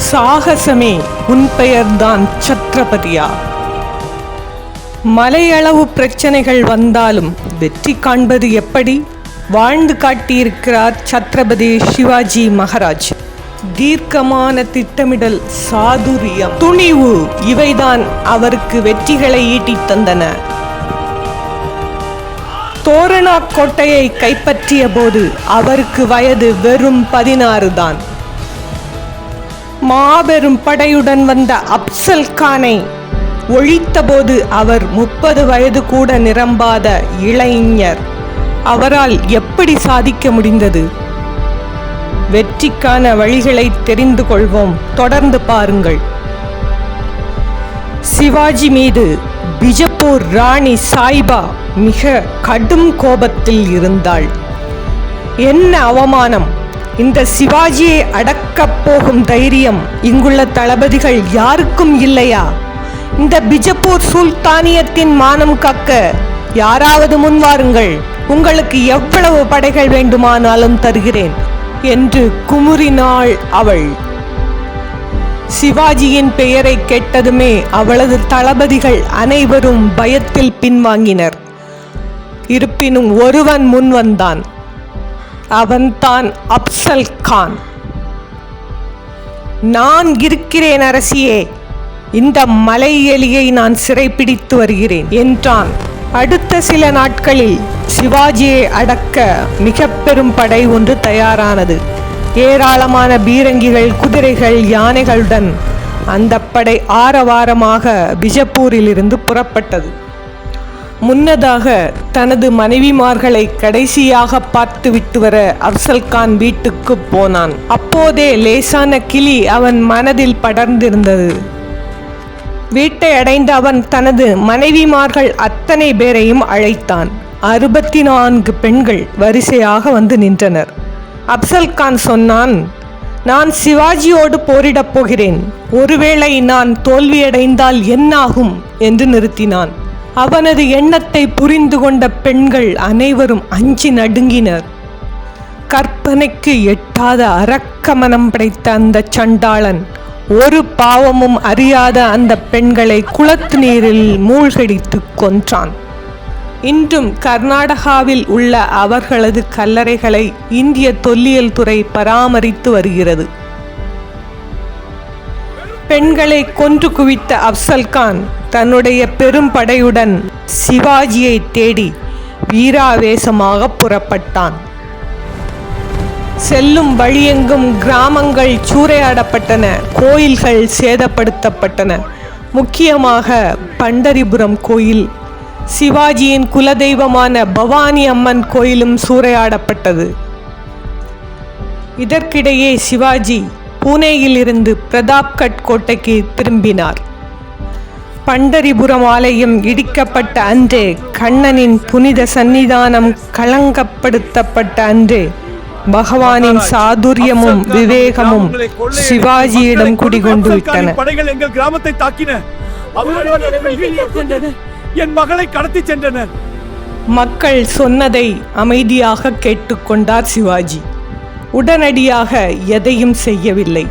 சாகசமே உன் பெயர்தான் சத்ரபதியா? மலையளவு பிரச்சனைகள் வந்தாலும் வெற்றி காண்பது எப்படி? வாழ்ந்து காட்டியிருக்கிறார் சத்ரபதி சிவாஜி மகாராஜ். தீர்க்கமான திட்டமிடல், சாதுரியம், துணிவு இவைதான் அவருக்கு வெற்றிகளை ஈட்டித் தந்தன. தோரணா கோட்டையை கைப்பற்றிய போது அவருக்கு வயது வெறும் 16 தான். மாபெரும் படையுடன் வந்த அப்சல் கானை ஒழித்தபோது அவர் 30 வயது கூட நிரம்பாத இளைஞர். அவரால் எப்படி சாதிக்க முடிந்தது? வெற்றிக்கான வழிகளை தெரிந்து கொள்வோம். தொடர்ந்து பாருங்கள். சிவாஜி மீது பிஜப்பூர் ராணி சாயிபா மிக கடும் கோபத்தில் இருந்தாள். என்ன அவமானம்! இந்த சிவாஜியை அடக்கப் போகும் தைரியம் இங்குள்ள தளபதிகள் யாருக்கும் இல்லையா? இந்த பிஜப்பூர் சுல்தானியத்தின் மானம் காக்க யாராவது முன்வாருங்கள். உங்களுக்கு எவ்வளவு படைகள் வேண்டுமானாலும் தருகிறேன் என்று குமுறினாள் அவள். சிவாஜியின் பெயரை கேட்டதுமே அவளது தளபதிகள் அனைவரும் பயத்தில் பின்வாங்கினர். இருப்பினும் ஒருவன் முன் வந்தான். அவன்தான் அப்சல் கான். நான் இருக்கிறேன் அரசியே, இந்த மலை எலியை நான் சிறைப்பிடித்து வருகிறேன் என்றான். அடுத்த சில நாட்களில் சிவாஜியை அடக்க மிக பெரும் படை ஒன்று தயாரானது. ஏராளமான பீரங்கிகள், குதிரைகள், யானைகளுடன் அந்த படை ஆரவாரமாக பிஜப்பூரிலிருந்து புறப்பட்டது. முன்னதாக தனது மனைவிமார்களை கடைசியாக பார்த்து விட்டு வர அப்சல் கான் வீட்டுக்கு போனான். அப்போதே லேசான கிளி அவன் மனதில் படர்ந்திருந்தது. வீட்டை அடைந்த அவன் தனது மனைவிமார்கள் அத்தனை பேரையும் அழைத்தான். 64 பெண்கள் வரிசையாக வந்து நின்றனர். அப்சல் கான் சொன்னான், நான் சிவாஜியோடு போரிடப் போகிறேன். ஒருவேளை நான் தோல்வியடைந்தால் என்னாகும் என்று நிறுத்தினான். அவனது எண்ணத்தை புரிந்து கொண்ட பெண்கள் அனைவரும் அஞ்சி நடுங்கினர். கற்பனைக்கு எட்டாத அரக்க மனம் படைத்த அந்த சண்டாளன் ஒரு பாவமும் அறியாத அந்த பெண்களை குளத்து நீரில் மூழ்கடித்து கொன்றான். இன்றும் கர்நாடகாவில் உள்ள அவர்களது கல்லறைகளை இந்திய தொல்லியல் துறை பராமரித்து வருகிறது. பெண்களை கொன்று குவித்த அப்சல் கான் தன்னுடைய பெரும் படையுடன் சிவாஜியை தேடி வீராவேசமாக புறப்பட்டான். செல்லும் வழியெங்கும் கிராமங்கள் சூறையாடப்பட்டன, கோயில்கள் சேதப்படுத்தப்பட்டன. முக்கியமாக பண்டரிபுரம் கோயில், சிவாஜியின் குலதெய்வமான பவானி அம்மன் கோயிலும் சூறையாடப்பட்டது. இதற்கிடையே சிவாஜி புனேயிலிருந்து பிரதாப்கட் கோட்டைக்கு திரும்பினார். பண்டரிபுரம் ஆலயம் இடிக்கப்பட்ட அன்றே, கண்ணனின் புனித சன்னிதானம் களங்கப்படுத்தப்பட்ட அன்றே, பகவானின் சாதுரியமும் விவேகமும் சிவாஜியிடம் குடிகொண்டு விட்டன. படைகள் எங்கள் கிராமத்தை தாக்கின, என் மகளை கடத்தி சென்றனர். மக்கள் சொன்னதை அமைதியாக கேட்டுக்கொண்டார் சிவாஜி. உடனடியாக எதையும் செய்யவில்லை.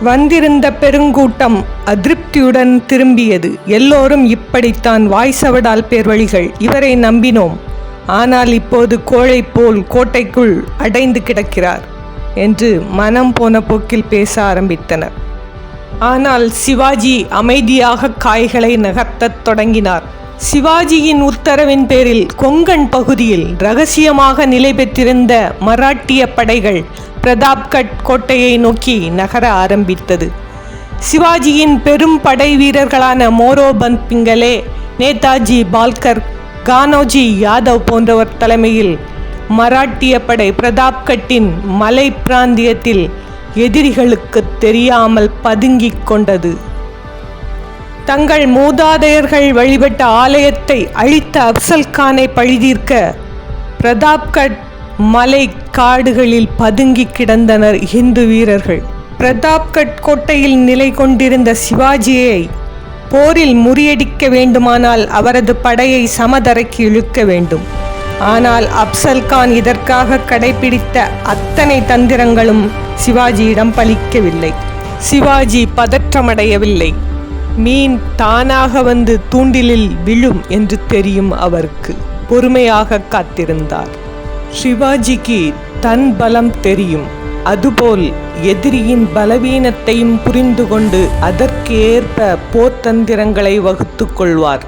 வந்திருந்த பெருங்கூட்டம் அதிருப்தியுடன் திரும்பியது. எல்லோரும் இப்படித்தான், வாய்சவடால் பேர்வழிகள், இவரை நம்பினோம், ஆனால் இப்போது கோழை போல் கோட்டைக்குள் அடைந்து கிடக்கிறார் என்று மனம் போன போக்கில் பேச ஆரம்பித்தனர். ஆனால் சிவாஜி அமைதியாக காய்களை நகர்த்தத் தொடங்கினார். சிவாஜியின் உத்தரவின் பேரில் கொங்கன் பகுதியில் இரகசியமாக நிலை பெற்றிருந்த மராட்டிய படைகள் பிரதாப்கட் கோட்டையை நோக்கி நகர ஆரம்பித்தது. சிவாஜியின் பெரும் படை வீரர்களான மோரோபந்த் பிங்கலே, நேதாஜி பால்கர், கானோஜி யாதவ் போன்றவர் தலைமையில் மராட்டிய படை பிரதாப்கட்டின் மலை பிராந்தியத்தில் எதிரிகளுக்கு தெரியாமல் பதுங்கிக் கொண்டது. தங்கள் மூதாதையர்கள் வழிபட்ட ஆலயத்தை அழித்த அப்சல் கானை பழிதீர்க்க பிரதாப்கட் மலை காடுகளில் பதுங்கி கிடந்தனர் இந்து வீரர்கள். பிரதாப்கட் கோட்டையில் நிலை கொண்டிருந்த சிவாஜியை போரில் முறியடிக்க வேண்டுமானால் அவரது படையை சமதரைக்கு இழுக்க வேண்டும். ஆனால் அப்சல் கான் இதற்காக கடைபிடித்த அத்தனை தந்திரங்களும் சிவாஜியிடம் பலிக்கவில்லை. சிவாஜி பதற்றமடையவில்லை. மீன் தானாக வந்து தூண்டிலில் விழும் என்று தெரியும் அவருக்கு. பொறுமையாக காத்திருந்தார். சிவாஜிக்கு தன் பலம் தெரியும். அதுபோல் எதிரியின் பலவீனத்தையும் புரிந்து கொண்டு அதற்கு ஏற்ப போர்த்தந்திரங்களை வகுத்து கொள்வார்.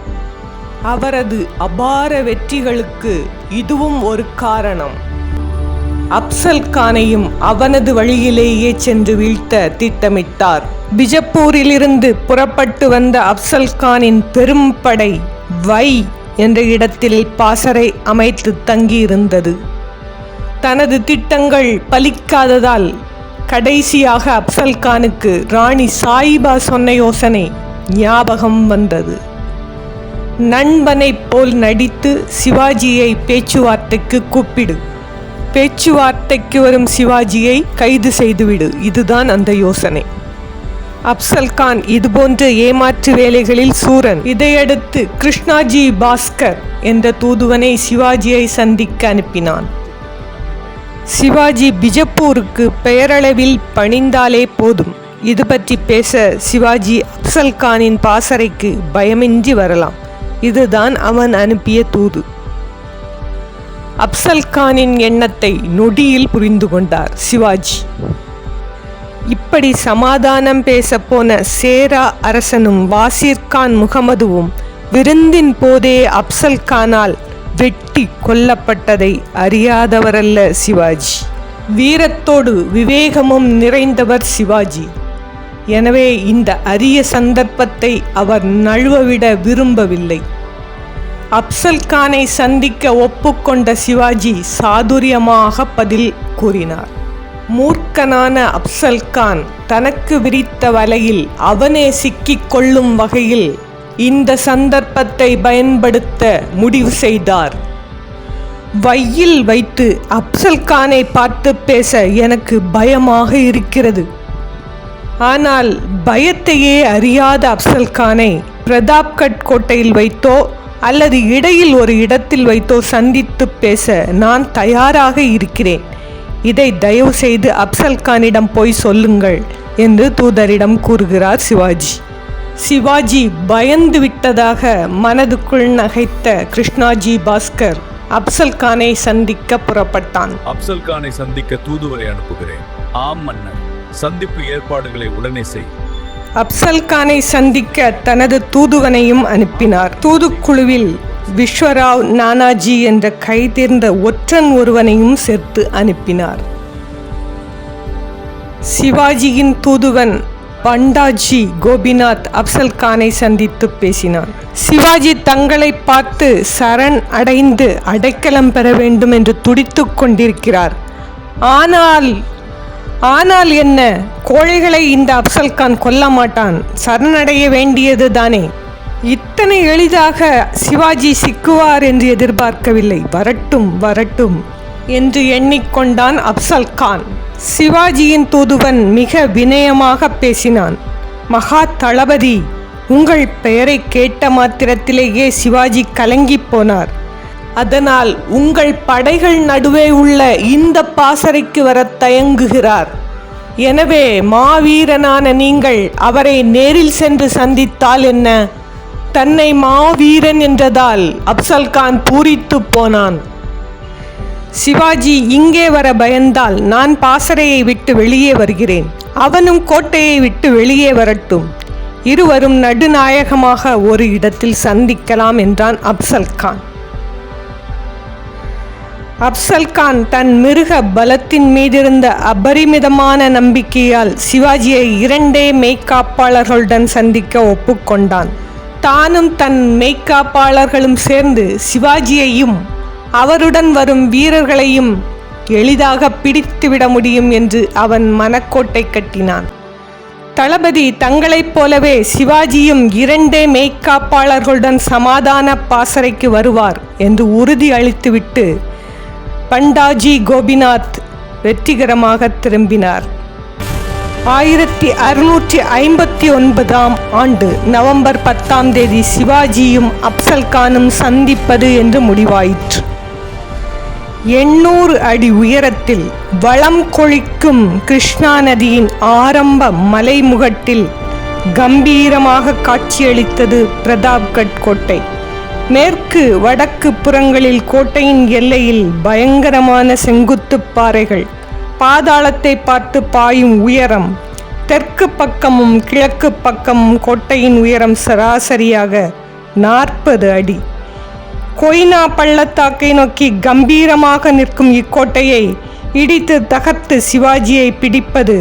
அவரது அபார வெற்றிகளுக்கு இதுவும் ஒரு காரணம். அப்சல் கானையும் அவனது வழியிலேயே சென்று வீழ்த்த திட்டமிட்டார். பிஜப்பூரிலிருந்து புறப்பட்டு வந்த அப்சல் கானின் பெரும் படை வை என்ற இடத்தில் பாசறை அமைத்து தங்கியிருந்தது. தனது திட்டங்கள் பலிக்காததால் கடைசியாக அப்சல் கானுக்கு ராணி சாயிபா சொன்ன யோசனை ஞாபகம் வந்தது. நண்பனைப் போல் நடித்து சிவாஜியை பேச்சுவார்த்தைக்கு கூப்பிடு, பேச்சுவார்த்தைக்கு வரும் சிவாஜியை கைது செய்துவிடு. இதுதான் அந்த யோசனை. அப்சல் கான் இதுபோன்ற ஏமாற்று வேலைகளில் சூரன். இதையடுத்து கிருஷ்ணாஜி பாஸ்கர் என்ற தூதுவனை சிவாஜியை சந்திக்க அனுப்பினான். சிவாஜி பிஜப்பூருக்கு பெயரளவில் பணிந்தாலே போதும். இது பற்றி பேச சிவாஜி அப்சல் கானின் பாசறைக்கு பயமின்றி வரலாம். இதுதான் அவன் அனுப்பிய தூது. அப்சல் கானின் எண்ணத்தை நொடியில் புரிந்து கொண்டார் சிவாஜி. இப்படி சமாதானம் பேச போன சேரா அரசனும் வாசிர்கான் முகமதுவும் விருந்தின் போதே அப்சல் கானால் வெட்டி கொல்லப்பட்டதை அறியாதவரல்ல சிவாஜி. வீரத்தோடு விவேகமும் நிறைந்தவர் சிவாஜி. எனவே இந்த அரிய சந்தர்ப்பத்தை அவர் நழுவவிட விரும்பவில்லை. அப்சல் கானை சந்திக்க ஒப்புக்கொண்ட சிவாஜி சாதுரியமாக பதில் கூறினார். மூர்க்கனான அப்சல் கான் தனக்கு விரித்த வலையில் அவனே சிக்கிக் கொள்ளும் வகையில் இந்த சந்தர்ப்பத்தை பயன்படுத்த முடிவு செய்தார். வையில் வைத்து அப்சல் கானை பார்த்து பேச எனக்கு பயமாக இருக்கிறது. ஆனால் பயத்தையே அறியாத அப்சல் கானை பிரதாப்கட் கோட்டையில் வைத்தோ அல்லது இடையில் ஒரு இடத்தில் வைத்தோ சந்தித்து பேச நான் தயாராக இருக்கிறேன். இதை தயவு செய்து அப்சல் கானிடம் போய் சொல்லுங்கள் என்று தூதரிடம் கூறுகிறார் சிவாஜி. சிவாஜி பயந்து விட்டதாக மனதுக்குள் நகைத்த கிருஷ்ணாஜி பாஸ்கர் அப்சல் கானை சந்திக்க புறப்பட்டான். அப்சல் கானை சந்திக்க தூதுவரை அனுப்புகிறேன். ஆம் மன்னர், சந்திப்பு ஏற்பாடுகளை உடனே செய். அப்சல் கானை சந்திக்க தனது தூதுவனையும் அனுப்பினார். தூதுக்குழுவில் விஸ்வராவ் நானாஜி என்ற கைதேர்ந்த ஒற்றன் ஒருவனையும் சேர்த்து அனுப்பினார். சிவாஜியின் தூதுவன் பண்டாஜி கோபிநாத் அப்சல் கானை சந்தித்து பேசினான். சிவாஜி தங்களை பார்த்து சரண் அடைந்து அடைக்கலம் பெற வேண்டும் என்று துடித்துக் கொண்டிருக்கிறார். ஆனால் என்ன, கோழைகளை இந்த அப்சல் கான் கொல்ல மாட்டான், சரணடைய வேண்டியது தானே. இத்தனை எளிதாக சிவாஜி சிக்குவார் என்று எதிர்பார்க்கவில்லை. வரட்டும் வரட்டும் என்று எண்ணிக்கொண்டான் அப்சல் கான். சிவாஜியின் தூதுவன் மிக வினயமாக பேசினான். மகா தளபதி, உங்கள் பெயரை கேட்ட மாத்திரத்திலேயே சிவாஜி கலங்கி போனார். அதனால் உங்கள் படைகள் நடுவே உள்ள இந்த பாசறைக்கு வர தயங்குகிறார். எனவே மாவீரனான நீங்கள் அவரை நேரில் சென்று சந்தித்தால் என்ன? தன்னை மாவீரன் என்றதால் அப்சல் கான் பூரித்து போனான். சிவாஜி இங்கே வர பயந்தால் நான் பாசறையை விட்டு வெளியே வருகிறேன். அவனும் கோட்டையை விட்டு வெளியே வரட்டும். இருவரும் நடுநாயகமாக ஒரு இடத்தில் சந்திக்கலாம் என்றான் அப்சல் கான். அப்சல் கான் தன் மிருக பலத்தின் மீதிருந்த அபரிமிதமான நம்பிக்கையால் சிவாஜியை 2 மெய்க்காப்பாளர்களுடன் சந்திக்க ஒப்புக்கொண்டான். தானும் தன் மெய்க்காப்பாளர்களும் சேர்ந்து சிவாஜியையும் அவருடன் வரும் வீரர்களையும் எளிதாக பிடித்துவிட முடியும் என்று அவன் மனக்கோட்டை கட்டினான். தளபதி, தங்களைப் போலவே சிவாஜியும் 2 மெய்க்காப்பாளர்களுடன் சமாதான பாசறைக்கு வருவார் என்று உறுதி அளித்துவிட்டு பண்டாஜி கோபிநாத் வெற்றிகரமாக திரும்பினார். 1659 ஆண்டு நவம்பர் 10 சிவாஜியும் அப்சல் கானும் சந்திப்பது என்று முடிவாயிற்று. 800 அடி உயரத்தில் வளம் கொழிக்கும் கிருஷ்ணா நதியின் ஆரம்ப மலைமுகட்டில் கம்பீரமாக காட்சியளித்தது பிரதாப்கட் கோட்டை. மேற்கு வடக்கு புறங்களில் கோட்டையின் எல்லையில் பயங்கரமான செங்குத்துப் பாறைகள், பாதாளத்தை பார்த்து பாயும் உயரம். தெற்கு பக்கமும் கிழக்கு பக்கமும் கோட்டையின் உயரம் சராசரியாக 40 அடி. கொய்னா பள்ளத்தாக்கை நோக்கி கம்பீரமாக நிற்கும் இக்கோட்டையை இடித்து தகர்த்து சிவாஜியை பிடிப்பது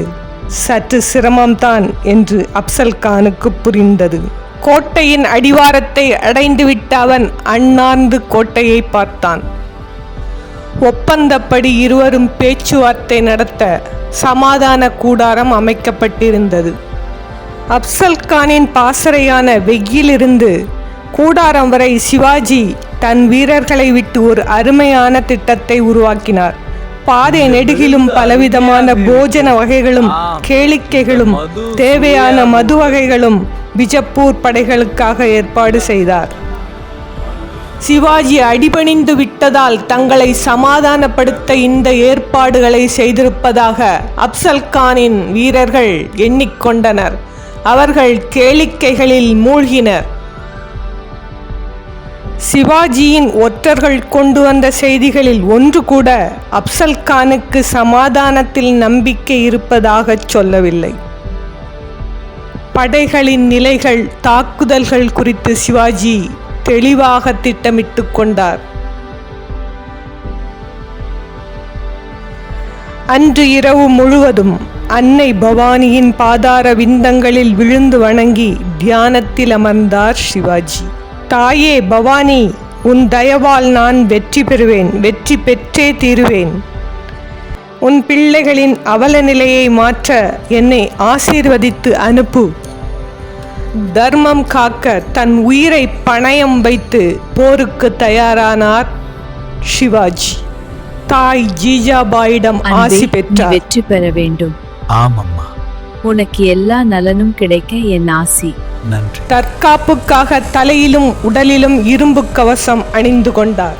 சற்று சிரமம்தான் என்று அப்சல்கானுக்கு புரிந்தது. கோட்டையின் அடிவாரத்தை அடைந்துவிட்ட அவன் அண்ணாந்து கோட்டையை பார்த்தான். ஒப்பந்தப்படி இருவரும் பேச்சுவார்த்தை நடத்த சமாதான கூடாரம் அமைக்கப்பட்டிருந்தது. அப்சல்கானின் பாசறையான வெயிலிருந்து கூடாரம் வரை சிவாஜி தன் வீரர்களை விட்டு ஒரு அருமையான திட்டத்தை உருவாக்கினார். பாதை நெடுகிலும் பலவிதமான போஜன வகைகளும் கேளிக்கைகளும் தேவையான மது வகைகளும் பிஜப்பூர் படைகளுக்காக ஏற்பாடு செய்தார். சிவாஜி அடிபணிந்து விட்டதால் தங்களை சமாதானப்படுத்த இந்த ஏற்பாடுகளை செய்திருப்பதாக அப்சல்கானின் வீரர்கள் எண்ணிக்கொண்டனர். அவர்கள் கேளிக்கைகளில் மூழ்கினர். சிவாஜியின் ஒற்றர்கள் கொண்டு வந்த செய்திகளில் ஒன்று கூட அப்சல்கானுக்கு சமாதானத்தில் நம்பிக்கை இருப்பதாக சொல்லவில்லை. படைகளின் நிலைகள், தாக்குதல்கள் குறித்து சிவாஜி தெளிவாக திட்டமிட்டு கொண்டார். அன்று இரவு முழுவதும் அன்னை பவானியின் பாதார விந்தங்களில் விழுந்து வணங்கி தியானத்தில் அமர்ந்தார் சிவாஜி. தாயே பவானி, உன் தயவால் நான் வெற்றி பெறுவேன், வெற்றி பெற்றே தீருவேன். உன் பிள்ளைகளின் அவல நிலையை மாற்ற என்னை ஆசீர்வதித்து அனுப்பு. தர்மம் காக்க தன் உயிரை பணயம் வைத்து போருக்கு தயாரானார் சிவாஜி. தாய் ஜிஜாபாயிடம் ஆசி பெற்றார். வெற்றி பெற வேண்டும். ஆமம்மா, உனக்கு எல்லா நலனும் கிடைக்க என் ஆசி. நன்றி. தற்காப்புக்காக தலையிலும் உடலிலும் இரும்பு கவசம் அணிந்து கொண்டார்.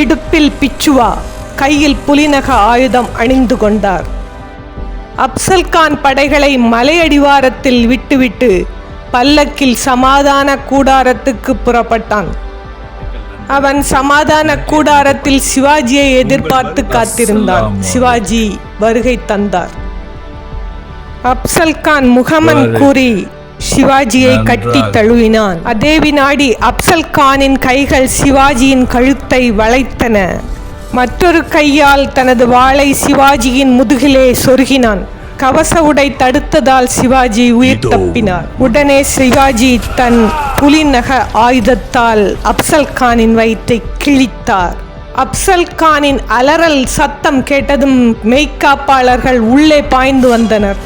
இடுப்பில் பிச்சுவா, கையில் புலிநக ஆயுதம் அணிந்து கொண்டார். அப்சல்கான் படைகளை மலையடிவாரத்தில் விட்டுவிட்டு பல்லக்கில் சமாதான கூடாரத்துக்கு புறப்பட்டான். அவன் சமாதான கூடாரத்தில் சிவாஜியை எதிர்பார்த்து காத்திருந்தான். சிவாஜி வருகை தந்தார். அப்சல்கான் முகமன் கூறி சிவாஜியை கட்டி தழுவினான். அதே வினாடி அப்சல்கானின் கைகள் சிவாஜியின் கழுத்தை வளைத்தன. மற்றொரு கையால் தனது வாளை சிவாஜியின் முதுகிலே சொருகினான். கவச உடை தடுத்ததால் சிவாஜி உயிர் தப்பினார். உடனே சிவாஜி தன் புலிநக ஆயுதத்தால் அப்சல்கானின் வயிற்றை கிழித்தார். அப்சல்கானின் அலறல் சத்தம் கேட்டதும் மெய்க்காப்பாளர்கள் உள்ளே பாய்ந்து வந்தனர்.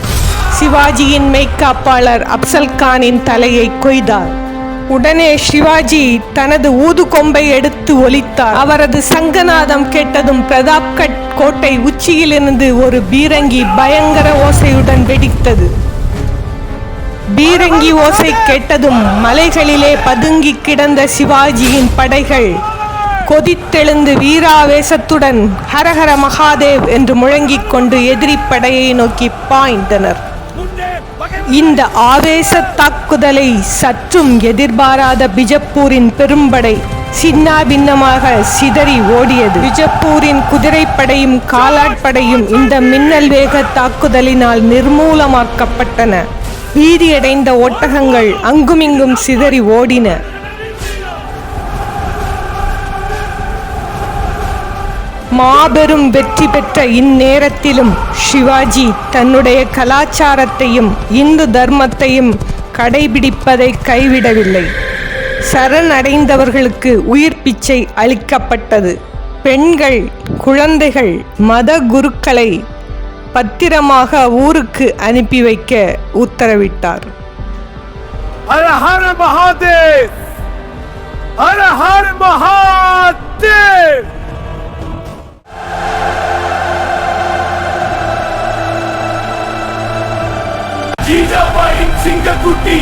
சிவாஜியின் மெய்க்காப்பாளர் அப்சல்கானின் தலையை கொய்தார். உடனே சிவாஜி தனது ஊதுகொம்பை எடுத்து ஒலித்தார். அவரது சங்கநாதம் கேட்டதும் பிரதாப்கட் கோட்டை உச்சியிலிருந்து ஒரு பீரங்கி பயங்கர ஓசையுடன் வெடித்தது. பீரங்கி ஓசை கேட்டதும் மலைகளிலே பதுங்கி கிடந்த சிவாஜியின் படைகள் கொதித்தெழுந்து வீராவேசத்துடன் ஹரஹர மகாதேவ் என்று முழங்கிக் கொண்டு எதிரி படையை நோக்கி பாய்ந்தனர். இந்த ஆவேச தாக்குதலை சற்றும் எதிர்பாராத பிஜப்பூரின் பெரும்படை சின்னாபின்னமாக சிதறி ஓடியது. பிஜப்பூரின் குதிரைப்படையும் காலாட்படையும் இந்த மின்னல் வேக தாக்குதலினால் நிர்மூலமாக்கப்பட்டன. பீதியடைந்த ஒட்டகங்கள் அங்குமிங்கும் சிதறி ஓடின. மாபெரும் வெற்றி பெற்ற இந்நேரத்திலும் சிவாஜி தன்னுடைய கலாச்சாரத்தையும் இந்து தர்மத்தையும் கடைபிடிப்பதை கைவிடவில்லை. சரணடைந்தவர்களுக்கு உயிர் பிச்சை அளிக்கப்பட்டது. பெண்கள், குழந்தைகள், மத குருக்களை பத்திரமாக ஊருக்கு அனுப்பி வைக்க உத்தரவிட்டார். ஹர ஹர மகாதேவ், ஹர ஹர மகாதேவ். ஜிஜாபாயின் சிங்கக்குட்டி,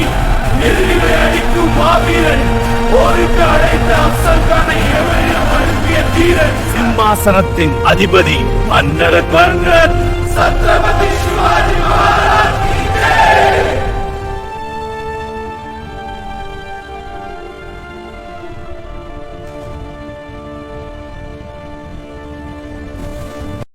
எதிரிகளை அடிக்கும் மாவீரன், போருக்கு அழைத்த அப்சல் கானை எவரையும் அனுப்பிய தீரன், சிம்மாசனத்தின் அதிபதி மன்னர் கர்ணன், சத்ரபதி சிவாஜி